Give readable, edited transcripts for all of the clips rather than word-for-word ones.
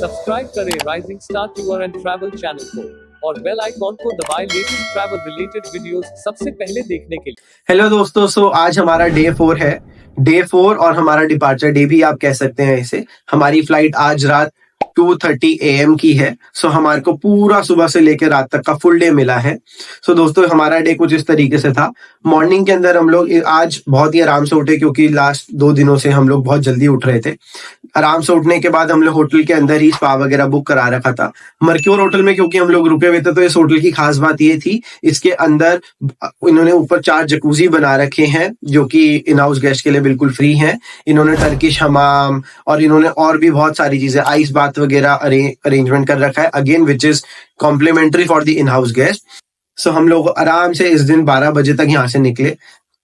Subscribe करें rising star tour and travel channel को और बेल आइकॉन को दबाएं लेटेस्ट ट्रैवल रिलेटेड वीडियोस सबसे पहले देखने के लिए। हेलो दोस्तों, आज हमारा डे 4 है। डे 4 और हमारा डिपार्चर डे भी आप कह सकते हैं इसे। हमारी फ्लाइट आज रात 2:30 AM की है। हमारे को पूरा सुबह से लेकर रात तक का फुल डे मिला है। दोस्तों हमारा डे कुछ इस तरीके से था। मॉर्निंग के अंदर हम लोग आज बहुत ही आराम से उठे, क्योंकि लास्ट 2 दिनों से हम लोग बहुत जल्दी उठ रहे थे। आराम से उठने के बाद हम लोग होटल के अंदर ही स्पा वगैरह बुक करा रखा था मर्क्योर होटल में, क्योंकि हम लोग रुके हुए थे। तो इस होटल की खास बात ये थी, इसके अंदर इन्होंने ऊपर 4 जकूजी बना रखे हैं जो कि इन हाउस गेस्ट के लिए बिल्कुल फ्री हैं। इन्होंने टर्किश हमाम और इन्होंने और भी बहुत सारी चीजें, आइस बाथ वगैरह अरेंजमेंट कर रखा है, again which is complimentary for the in house guest. हम लोग आराम से इस दिन 12 बजे तक यहाँ से निकले।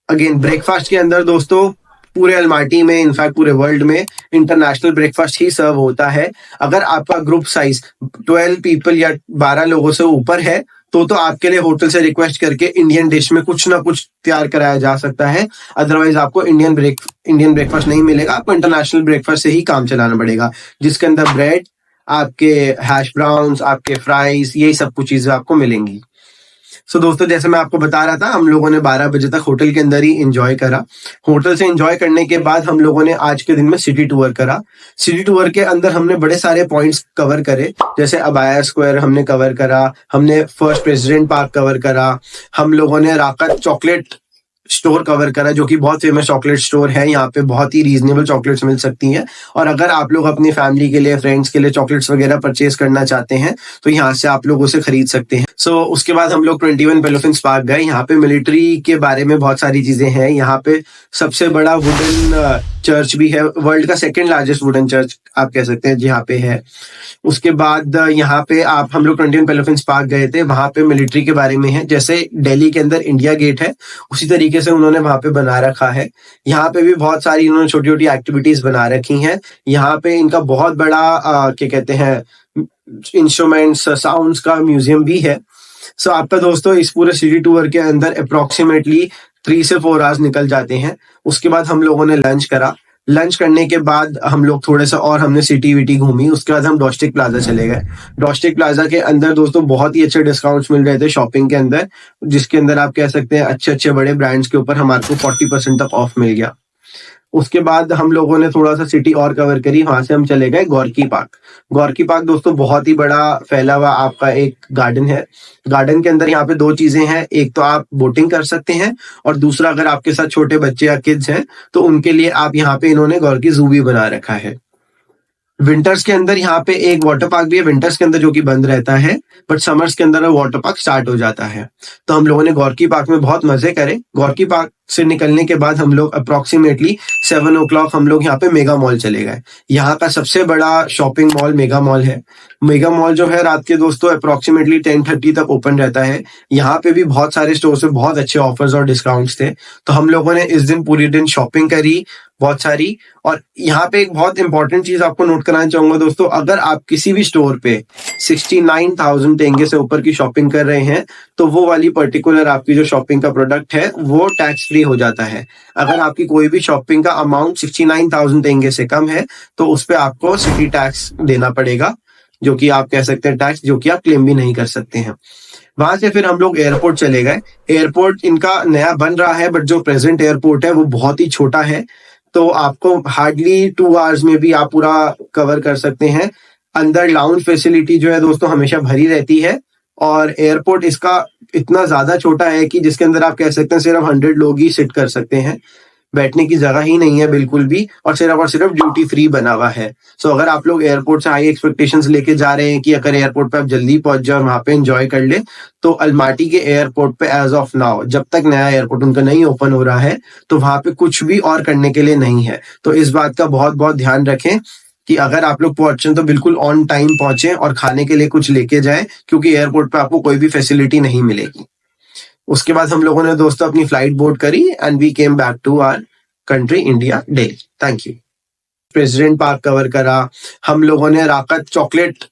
अगेन ब्रेकफास्ट के अंदर दोस्तों पूरे अल्माटी में, इनफैक्ट पूरे वर्ल्ड में इंटरनेशनल ब्रेकफास्ट ही सर्व होता है। अगर आपका ग्रुप साइज 12 पीपल या 12 लोगों से ऊपर है तो आपके लिए होटल से रिक्वेस्ट करके इंडियन डिश में कुछ ना कुछ तैयार कराया जा सकता है। अदरवाइज आपको इंडियन ब्रेकफास्ट नहीं मिलेगा, आपको इंटरनेशनल ब्रेकफास्ट से ही काम चलाना पड़ेगा, जिसके अंदर ब्रेड, आपके हैश ब्राउन्स, आपके फ्राइज, यही सब कुछ चीजें आपको मिलेंगी। दोस्तों जैसे मैं आपको बता रहा था, हम लोगों ने 12 बजे तक होटल के अंदर ही एंजॉय करा। होटल से एंजॉय करने के बाद हम लोगों ने आज के दिन में सिटी टूर करा। सिटी टूर के अंदर हमने बड़े सारे पॉइंट्स कवर करे, जैसे अबाया स्क्वायर हमने कवर करा, हमने फर्स्ट प्रेसिडेंट पार्क कवर करा, हम लोगों ने राकत चॉकलेट स्टोर कवर करा जो कि बहुत फेमस चॉकलेट स्टोर है। यहाँ पे बहुत ही रीजनेबल चॉकलेट्स मिल सकती हैं, और अगर आप लोग अपनी फैमिली के लिए, फ्रेंड्स के लिए चॉकलेट्स वगैरह परचेज करना चाहते हैं तो यहाँ से आप लोग उसे खरीद सकते हैं। उसके बाद हम लोग 21 पेलोफिन्स पार्क गए। यहाँ पे मिलिट्री के बारे में बहुत सारी चीजें हैं। यहाँ पे सबसे बड़ा वुडन चर्च भी है, वर्ल्ड का 2nd लार्जेस्ट वुडन चर्च आप कह सकते हैं यहाँ पे है। उसके बाद यहाँ पे हम लोग 21 पेलोफिन्स पार्क गए थे, वहां पे मिलिट्री के बारे में है। जैसे दिल्ली के अंदर इंडिया गेट है, उसी तरीके से उन्होंने वहां पे बना रखा है। यहाँ पे भी बहुत सारी इन्होंने छोटी छोटी एक्टिविटीज बना रखी हैं। यहाँ पे इनका बहुत बड़ा क्या कहते हैं, इंस्ट्रूमेंट्स, साउंड्स का म्यूजियम भी है। आपका दोस्तों इस पूरे सिटी टूर के अंदर अप्रोक्सीमेटली 3 से 4 आवर्स निकल जाते हैं। उसके बाद हम लोगों ने लंच करा। लंच करने के बाद हम लोग थोड़ा सा और हमने सिटी विटी घूमी। उसके बाद हम डोस्टिक प्लाजा चले गए। डोस्टिक प्लाजा के अंदर दोस्तों बहुत ही अच्छे डिस्काउंट्स मिल रहे थे शॉपिंग के अंदर, जिसके अंदर आप कह सकते हैं अच्छे अच्छे बड़े ब्रांड्स के ऊपर हमारे को 40% तक ऑफ मिल गया। उसके बाद हम लोगों ने थोड़ा सा सिटी और कवर करी। वहां से हम चले गए गोरकी पार्क। गोरकी पार्क दोस्तों बहुत ही बड़ा फैला हुआ आपका एक गार्डन है। गार्डन के अंदर यहाँ पे 2 चीजें हैं, एक तो आप बोटिंग कर सकते हैं, और दूसरा अगर आपके साथ छोटे बच्चे या किड्स हैं तो उनके लिए आप यहाँ पे इन्होंने गोरकी जू भी बना रखा है। विंटर्स के अंदर यहाँ पे एक वाटर पार्क भी है, विंटर्स के अंदर जो कि बंद रहता है, बट समर्स के अंदर वाटर पार्क स्टार्ट हो जाता है। तो हम लोगों ने गोरकी पार्क में बहुत मजे करे। गोरकी पार्क से निकलने के बाद हम लोग अप्रोक्सीमेटली 7 o'clock हम लोग यहाँ पे मेगा मॉल चले गए। यहाँ का सबसे बड़ा शॉपिंग मॉल मेगा मॉल है। मेगा मॉल जो है रात के दोस्तों अप्रोक्सीमेटली 10:30 तक ओपन रहता है। यहाँ पे भी बहुत सारे स्टोर से बहुत अच्छे ऑफर्स और डिस्काउंट्स थे। तो हम लोगों ने इस दिन पूरी दिन शॉपिंग करी बहुत सारी। और यहाँ पे एक बहुत इंपॉर्टेंट चीज आपको नोट कराना चाहूंगा दोस्तों, अगर आप किसी भी स्टोर पे 69,000 टेंगे से ऊपर की शॉपिंग कर रहे हैं तो वो वाली पर्टिकुलर आपकी जो शॉपिंग का प्रोडक्ट है वो टैक्स फ्री हो जाता है। अगर आपकी कोई भी शॉपिंग का अमाउंट 69,000 टेंगे से कम है तो उस पे आपको सिटी टैक्स देना पड़ेगा, जो कि आप कह सकते हैं टैक्स जो कि आप क्लेम भी नहीं कर सकते हैं। वहां से फिर हम लोग एयरपोर्ट चले गए। एयरपोर्ट इनका नया बन रहा है, बट जो प्रेजेंट एयरपोर्ट है वो बहुत ही छोटा है, तो आपको हार्डली 2 आवर्स में भी आप पूरा कवर कर सकते हैं। अंदर लाउंज फैसिलिटी जो है दोस्तों हमेशा भरी रहती है, और एयरपोर्ट इसका इतना ज्यादा छोटा है कि जिसके अंदर आप कह सकते हैं सिर्फ 100 लोग ही सिट कर सकते हैं, बैठने की जगह ही नहीं है बिल्कुल भी, और सिर्फ ड्यूटी फ्री बना हुआ है। अगर आप लोग एयरपोर्ट से हाई एक्सपेक्टेशंस लेके जा रहे हैं कि अगर एयरपोर्ट पे आप जल्दी पहुंच जाओ और वहां पे एंजॉय कर ले, तो अल्माटी के एयरपोर्ट पे एज ऑफ नाउ, जब तक नया एयरपोर्ट उनका नहीं ओपन हो रहा है, तो वहां पे कुछ भी और करने के लिए नहीं है। तो इस बात का बहुत बहुत ध्यान रखें कि अगर आप लोग पहुंचे तो बिल्कुल ऑन टाइम पहुंचे और खाने के लिए कुछ लेके जाए, क्योंकि एयरपोर्ट पे आपको कोई भी फैसिलिटी नहीं मिलेगी। उसके बाद हम लोगों ने दोस्तों अपनी फ्लाइट बोर्ड करी and we came back to our country India day. Thank you. President park cover करा। हम लोगों ने राकत चॉकलेट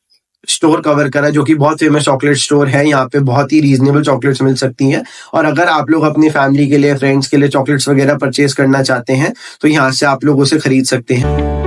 स्टोर कवर करा जो कि बहुत फेमस चॉकलेट स्टोर है। यहाँ पे बहुत ही रीजनेबल चॉकलेट्स मिल सकती हैं, और अगर आप लोग अपनी फैमिली के लिए, फ्रेंड्स के लिए चॉकलेट्स वगैरह परचेज करना चाहते हैं तो यहाँ से आप लोग उसे खरीद सकते हैं।